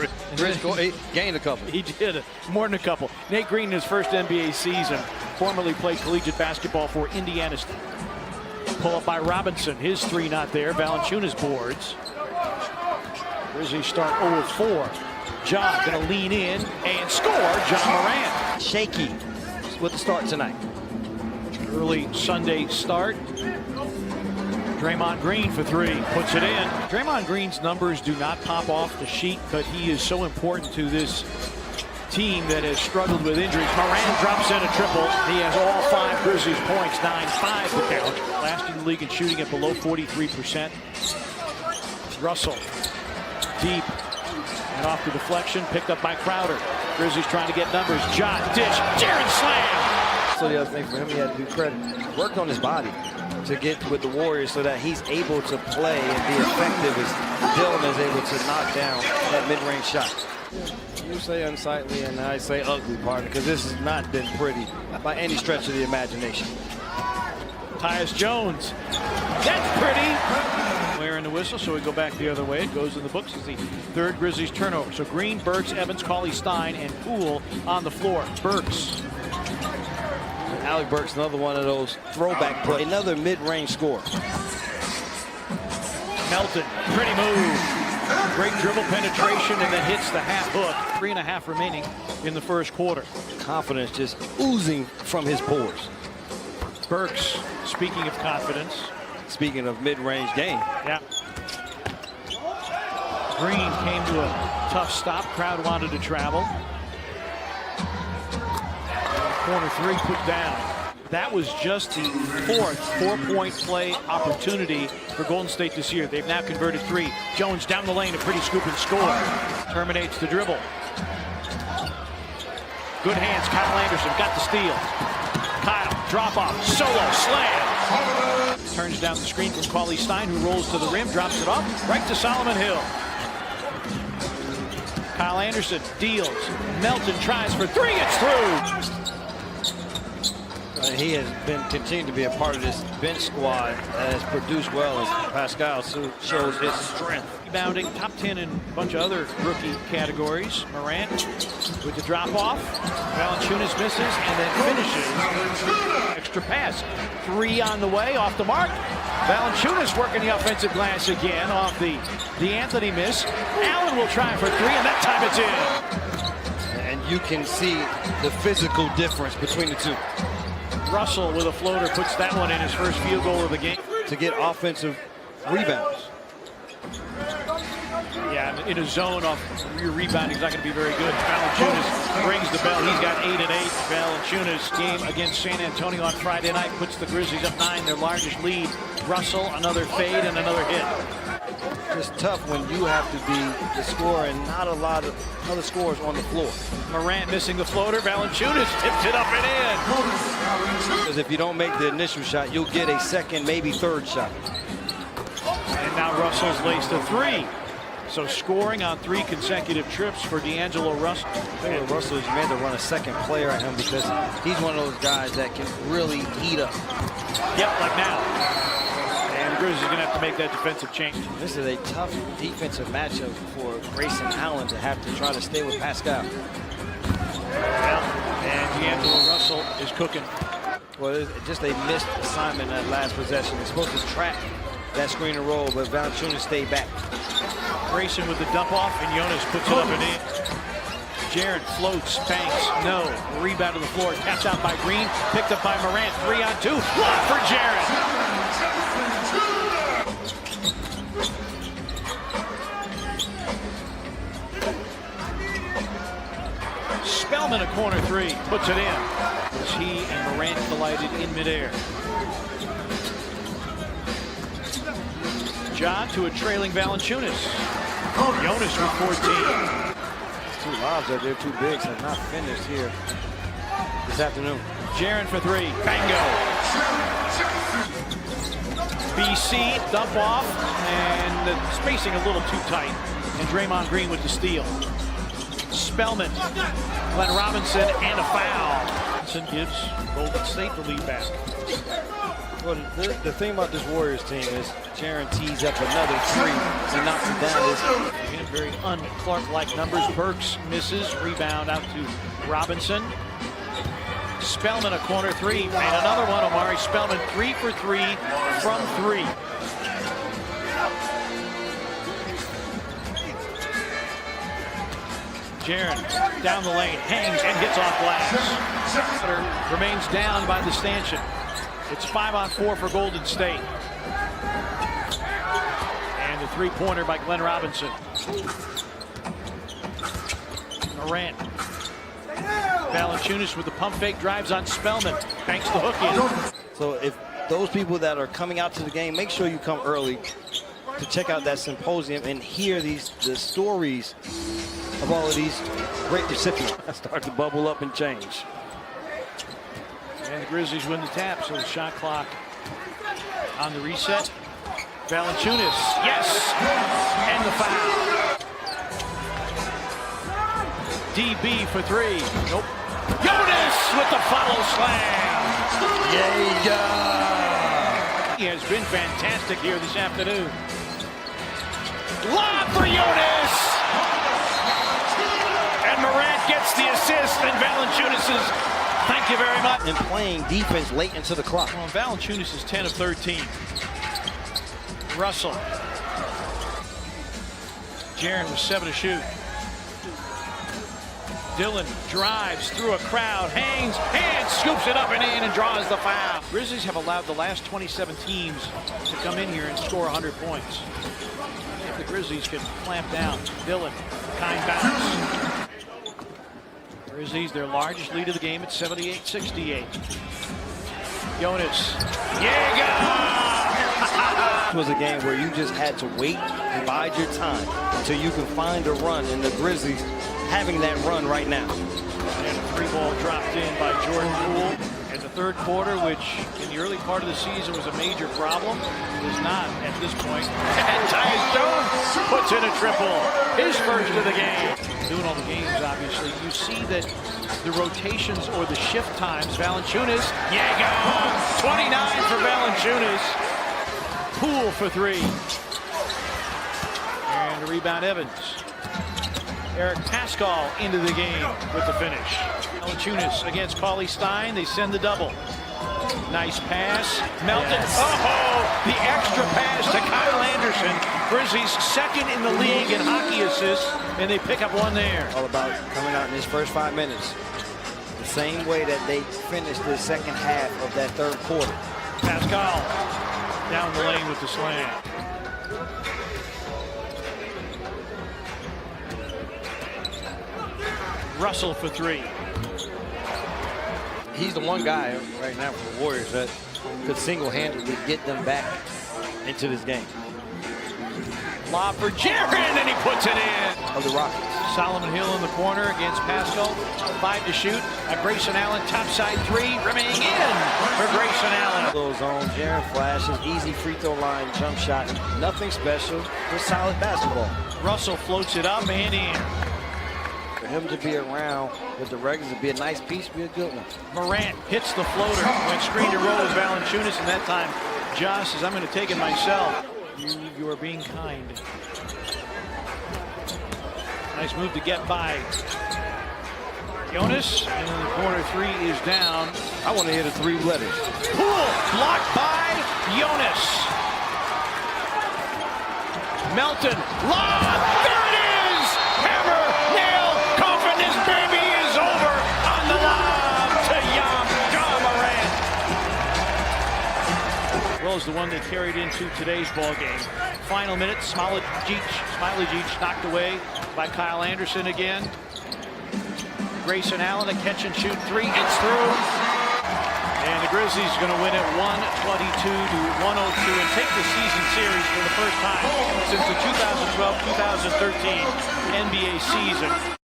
He gained a couple. He did, more than a couple. Nate Green, in his first NBA season, formerly played collegiate basketball for Indiana State. Pull up by Robinson. His three not there. Valanciunas boards. Grizzlies start 0-4. Ja going to lean in and score. Ja Morant. Shaky with the start tonight. Early Sunday start. Draymond Green for three, puts it in. Draymond Green's numbers do not pop off the sheet, but he is so important to this team that has struggled with injuries. Morant drops in a triple. He has all 5 Grizzlies points, 9-5 to count. Last in the league in shooting at below 43%. Russell, deep, and off the deflection, picked up by Crowder. Grizzlies trying to get numbers. Ja, dish, Jaren slam! So the other thing for him, he had to do credit. Worked on his body to get with the Warriors so that he's able to play and be effective as Dylan is able to knock down that mid-range shot. You say unsightly and I say ugly, partner, because this has not been pretty by any stretch of the imagination. Tyus Jones, that's pretty. Wearing the whistle, so we go back the other way. It goes in the books as the third Grizzlies turnover. So Green, Burks, Evans, Cauley-Stein, and Poole on the floor. Burks. Alec Burks, another one of those throwback plays. Another mid-range score. Melton, pretty move. Great dribble penetration and then hits the half hook. 3.5 remaining in the first quarter. Confidence just oozing from his pores. Burks, speaking of confidence. Speaking of mid-range game. Yeah. Green came to a tough stop. Crowd wanted to travel. Corner three put down. That was just the 4th 4-point play opportunity for Golden State this year. They've now converted 3. Jones down the lane, a pretty scoop and score. Terminates the dribble. Good hands, Kyle Anderson got the steal. Kyle, drop off, solo, slam. Turns down the screen from Cauley-Stein, who rolls to the rim, drops it off, right to Solomon Hill. Kyle Anderson deals. Melton tries for 3, it's through. He has been continuing to be a part of this bench squad that has produced well as Pascal shows his strength. Rebounding, top 10 in a bunch of other rookie categories. Morant with the drop off. Valanciunas misses and then finishes. Extra pass. 3 on the way, off the mark. Valanciunas working the offensive glass again off the Anthony miss. Allen will try for 3 and that time it's in. And you can see the physical difference between the two. Russell with a floater puts that one in, his first field goal of the game. To get offensive rebounds. Yeah, in a zone off your rebounding is not going to be very good. Valanciunas rings the bell. He's got 8 and 8. Valanciunas game against San Antonio on Friday night puts the Grizzlies up 9, their largest lead. Russell, another fade and another hit. It's tough when you have to be the scorer and not a lot of other scorers on the floor. Morant missing the floater. Valanciunas tips it up and in. Because if you don't make the initial shot, you'll get a second, maybe third shot. And now Russell's laced a 3. So scoring on 3 consecutive trips for D'Angelo Russell. Russell, you made to run a second player at him because he's one of those guys that can really heat up. Yep, like now. And the Grizzlies are going to have to make that defensive change. This is a tough defensive matchup for Grayson Allen to have to try to stay with Pascal. Well, and D'Angelo Russell is cooking. Well, it's just a missed assignment that last possession. They're supposed to track that screen and roll, but Valanciunas stayed back. Grayson with the dump off, and Jonas puts it up and in. Jaren floats, banks, no. Rebound to the floor, catch out by Green, picked up by Morant, 3 on 2. Block for Jaren. Spellman a corner 3, puts it in. As he and Morant collided in midair. Ja to a trailing Valanciunas. Jonas with 14. 2 lobs out there, 2 bigs have not finished here this afternoon. Jaren for 3, bango. BC dump off, and the spacing a little too tight. And Draymond Green with the steal. Spellman, Glenn Robinson, and a foul. Robinson gives Golden State the lead back. Well, the thing about this Warriors team is Jaren tees up another three and knocks it down. Again, very un-Clark-like numbers. Burks misses. Rebound out to Robinson. Spellman a corner three. And another one. Omari Spellman 3 for 3 from 3. Jaren down the lane. Hangs and hits off glass. Remains down by the stanchion. It's 5-on-4 for Golden State. And the three-pointer by Glenn Robinson. Morant. Valanciunas with the pump fake, drives on Spellman. Banks the hook in. So if those people that are coming out to the game, make sure you come early to check out that symposium and hear the stories of all of these great recipients. Start to bubble up and change. And the Grizzlies win the tap, so the shot clock on the reset. Valanciunas, yes! And the foul. DB for 3. Nope. Jonas with the follow slam. Yeah. He has been fantastic here this afternoon. Lob for Jonas! And Morant gets the assist, and Valanciunas' thank you very much. And playing defense late into the clock. Well, Valanciunas is 10 of 13. Russell. Jaren with 7 to shoot. Dillon drives through a crowd, hangs, and scoops it up and in and draws the foul. Grizzlies have allowed the last 27 teams to come in here and score 100 points. If the Grizzlies can clamp down, Dillon, kind bounce. Grizzlies, their largest lead of the game at 78-68. Jonas. It was a game where you just had to wait and bide your time until you can find a run, and the Grizzlies having that run right now. And a 3-ball dropped in by Jordan Poole. And the third quarter, which in the early part of the season was a major problem, is not at this point. And Tyus Jones puts in a triple. His first of the game. Doing all the games, obviously. You see that the rotations or the shift times, Valanciunas, 29 for Valanciunas. Poole for 3. And a rebound, Evans. Eric Pascal into the game with the finish. Valanciunas against Paulie Stein. They send the double. Nice pass. Melton. Yes. Oh, the extra pass to Kyle Anderson. Grizzlies second in the league in hockey assists, and they pick up one there. All about coming out in his first 5 minutes. The same way that they finished the second half of that third quarter. Pascal down the lane with the slam. Russell for 3. He's the one guy right now for the Warriors that could single-handedly get them back into this game. Lob for Jaren, and he puts it in. Of the Rockets. Solomon Hill in the corner against Pascal. 5 to shoot. Grayson Allen, topside 3, remaining in for Grayson Allen. Little zone, Jaren flashes, easy free throw line, jump shot. Nothing special, just solid basketball. Russell floats it up and in. For him to be around with the regulars, to be a nice piece, be a good one. Morant hits the floater. Went screen to roll as Valanciunas, and that time Josh says, I'm going to take it myself. You are being kind. Nice move to get by Jonas, and in the corner 3 is down. I want to hit a 3-letter. Poole blocked by Jonas. Melton, lob, there it is! Hammer, nail, coffin, this baby is over on the lob to John Morant. Well as the one they carried into today's ball game. Final minute, Smiley Jeech knocked away by Kyle Anderson again. Grayson Allen, a catch and shoot 3, it's through. And the Grizzlies are going to win it 122-102 and take the season series for the first time since the 2012-2013 NBA season.